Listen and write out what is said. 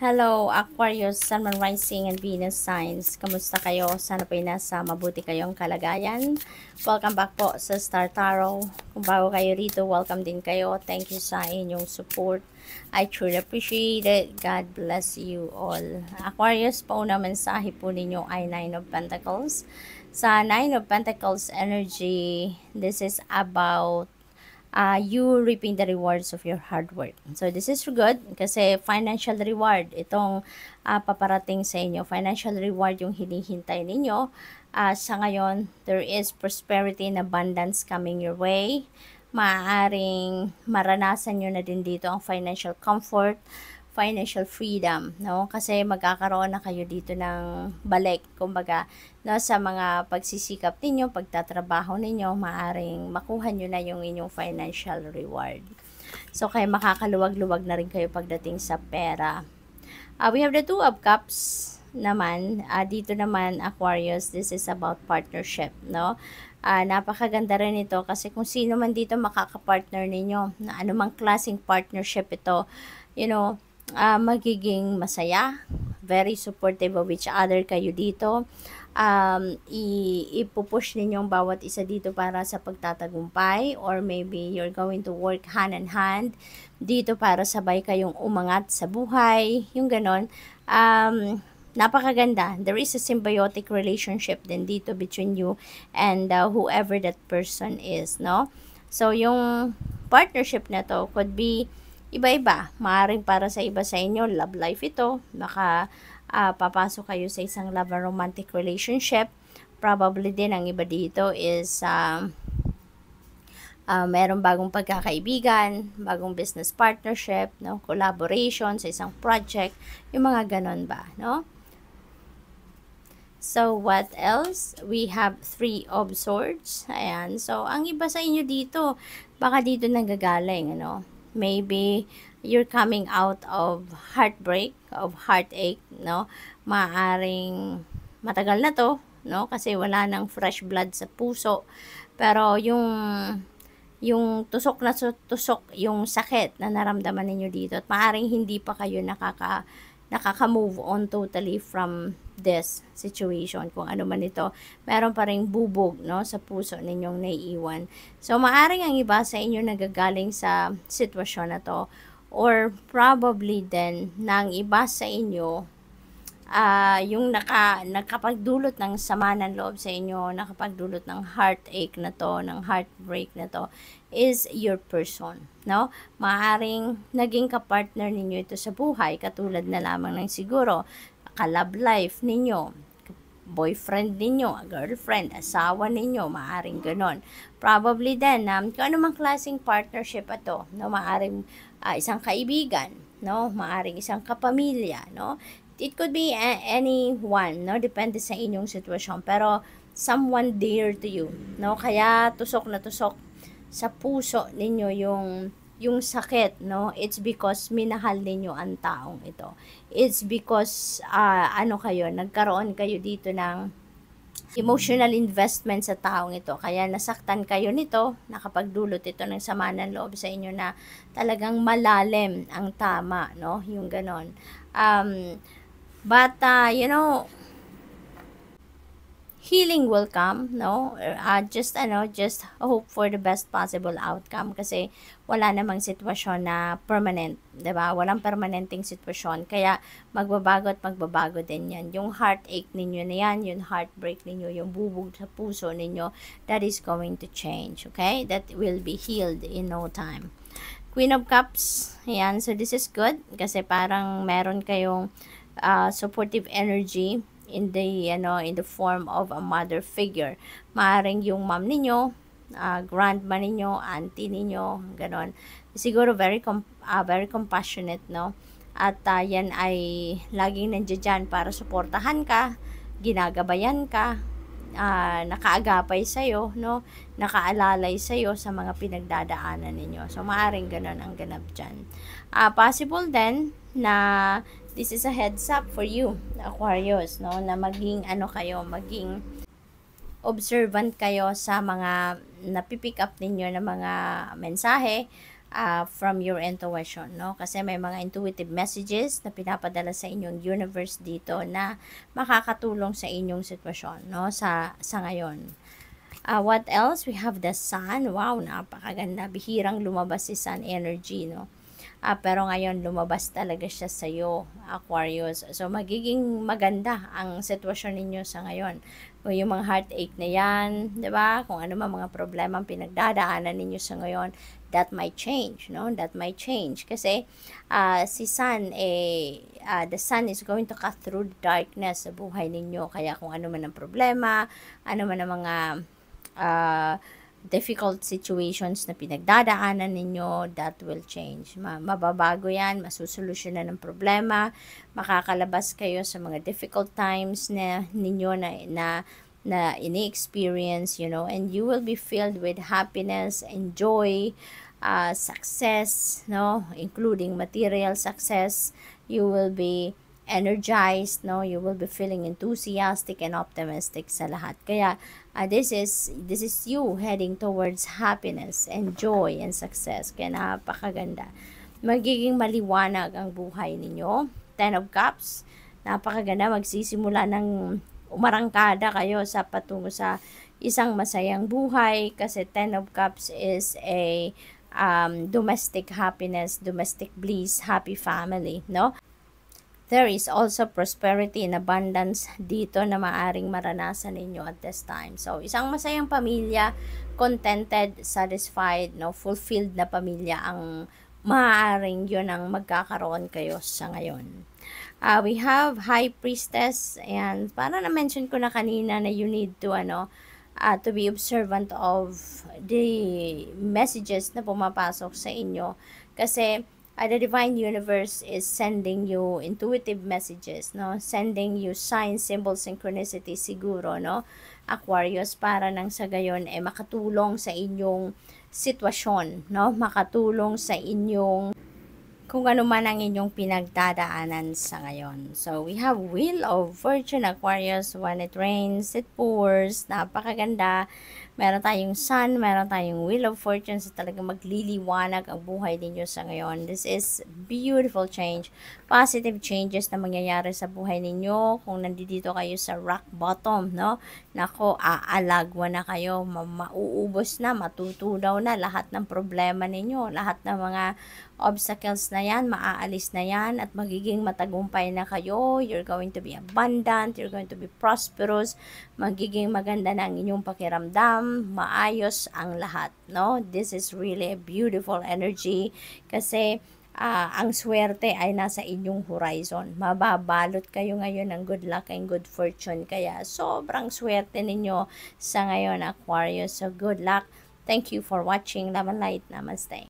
Hello, Aquarius, Sun, Moon, Rising, and Venus signs. Kamusta kayo? Sana po'y nasa mabuti kayong kalagayan. Welcome back po sa Star Tarot. Kung bago kayo rito, welcome din kayo. Thank you sa inyong support. I truly appreciate it. God bless you all. Aquarius, pauna mensahe po ninyo ay Nine of Pentacles. Sa Nine of Pentacles energy, this is about you reaping the rewards of your hard work. So, this is good kasi financial reward itong paparating sa inyo. Financial reward yung hinihintay ninyo. Sa ngayon, there is prosperity and abundance coming your way. Maaaring maranasan nyo na din dito ang financial comfort, financial freedom, no? Kasi magkakaroon na kayo dito ng balik, kumbaga, no, sa mga pagsisikap ninyo, pagtatrabaho ninyo, maaring makuha nyo na yung inyong financial reward. So, kaya makakaluwag-luwag na rin kayo pagdating sa pera. We have the Two of Cups naman. Dito naman, Aquarius, this is about partnership, no? Napakaganda rin ito kasi kung sino man dito makakapartner ninyo, na anumang klaseng partnership ito, you know, magiging masaya, very supportive of each other kayo dito. Ipupush ninyong bawat isa dito para sa pagtatagumpay, or maybe you're going to work hand in hand dito para sabay kayong umangat sa buhay, yung ganon. Napakaganda. There is a symbiotic relationship din dito between you and whoever that person is, no? So, yung partnership na to could be iba-iba. Maaaring para sa iba sa inyo, love life ito. Baka papasok kayo sa isang love and romantic relationship. Probably din ang iba dito is merong bagong pagkakaibigan, bagong business partnership, no? Collaboration sa isang project, yung mga ganon ba, no? So, what else? We have Three of Swords. Ayan. So, ang iba sa inyo dito, baka dito nanggagaling, ano? Maybe you're coming out of heartbreak, of heartache, no? Maaring matagal na to, no? Kasi wala nang fresh blood sa puso. Pero yung tusok na tusok, yung sakit na naramdaman ninyo dito, at maaring hindi pa kayo nakaka-move on totally from this situation, kung ano man ito, meron pa ring bubog, no, sa puso ninyong naiiwan. So, maaring ang iba sa inyo nagagaling sa sitwasyon na to, or probably then, na ang iba sa inyo, yung nakapagdulot ng sama ng loob sa inyo, nakapagdulot ng heartache na to, ng heartbreak na to, is your person, no? Maaring naging kapartner ninyo ito sa buhay, katulad na lamang ng siguro, ka-love life ninyo, boyfriend ninyo, girlfriend, asawa ninyo, maaring ganon. Probably then, kung anumang klaseng partnership ito, no? Maaring isang kaibigan, no? Maaring isang kapamilya, no? It could be anyone, no? Depende sa inyong sitwasyon. Pero, someone dear to you, no? Kaya, tusok na tusok sa puso ninyo yung sakit, no? It's because minahal ninyo ang taong ito. It's because, nagkaroon kayo dito ng emotional investment sa taong ito. Kaya nasaktan kayo nito, nakapagdulot ito ng sama ng loob sa inyo na talagang malalim ang tama, no? Yung ganon. But, healing will come, no? Just hope for the best possible outcome kasi wala namang sitwasyon na permanent, 'di ba? Walang permanenteng sitwasyon. Kaya magbabago at magbabago din 'yan. Yung heartache ninyo na 'yan, yung heartbreak ninyo, yung bubog sa puso ninyo, that is going to change, okay? That will be healed in no time. Queen of Cups, ayan. So this is good kasi parang meron kayong supportive energy in the form of a mother figure. Maaring yung mom ninyo, grandma ninyo, auntie ninyo, ganon. Siguro very compassionate, no? At yan ay laging nandiyan para suportahan ka, ginagabayan ka, nakaagapay sa'yo, no? Nakaalalay sa'yo sa mga pinagdadaanan ninyo. So, maaring ganon ang ganap dyan. Possible then na this is a heads up for you, Aquarius, no? Na maging maging observant kayo sa mga napipick up ninyo na mga mensahe, from your intuition, no? Kasi may mga intuitive messages na pinapadala sa inyong universe dito na makakatulong sa inyong sitwasyon, no? Sa ngayon. What else? We have the sun. Wow, napakaganda. Bihirang lumabas si sun energy, no? Pero ngayon, lumabas talaga siya sa iyo, Aquarius. So, magiging maganda ang sitwasyon ninyo sa ngayon. Kung yung mga heartache na yan, di ba? Kung ano mga problema ang pinagdadaanan ninyo sa ngayon, that might change, no? That might change. Kasi, si sun, the sun is going to cut through the darkness sa buhay ninyo. Kaya kung ano man ang problema, ano man ang mga difficult situations na pinagdadaanan ninyo, that will change. Mababago yan, masusolusyonan ng problema, makakalabas kayo sa mga difficult times na ninyo na ini-experience, and you will be filled with happiness and joy, success, no, including material success. You will be energized, no, you will be feeling enthusiastic and optimistic sa lahat. Kaya this is you heading towards happiness and joy and success. Kaya napakaganda, magiging maliwanag ang buhay ninyo. 10 of Cups, napakaganda, magsisimula ng umarangkada kayo sa patungo sa isang masayang buhay, kasi 10 of Cups is a domestic happiness, domestic bliss, happy family, no? There is also prosperity and abundance dito na maaring maranasan ninyo at this time. So, isang masayang pamilya, contented, satisfied, no, fulfilled na pamilya ang maaaring yun ang magkakaroon kayo sa ngayon. We have High Priestess, and para na-mention ko na kanina na you need to, to be observant of the messages na pumapasok sa inyo. Kasi, the divine universe is sending you intuitive messages, no? Sending you signs, symbols, synchronicity siguro, no? Aquarius, para nang sa gayon makatulong sa inyong sitwasyon, no? Makatulong sa inyong kung ano man ang inyong pinagdadaanan sa ngayon. So, we have Wheel of Fortune, Aquarius. When it rains, it pours. Napakaganda. Meron tayong Sun, meron tayong Wheel of Fortune. So, talagang magliliwanag ang buhay ninyo sa ngayon. This is beautiful change. Positive changes na mangyayari sa buhay ninyo. Kung nandito kayo sa rock bottom, no? Nako, aalagwa na kayo. Mauubos na, matutunaw na lahat ng problema ninyo. Lahat ng mga obstacles na yan, maaalis na yan, at magiging matagumpay na kayo. You're going to be abundant, you're going to be prosperous, magiging maganda na ang inyong pakiramdam, maayos ang lahat, no? This is really a beautiful energy, kasi ang swerte ay nasa inyong horizon. Mababalot kayo ngayon ng good luck and good fortune, kaya sobrang swerte ninyo sa ngayon, Aquarius. So good luck. Thank you for watching. Love and light. Namaste.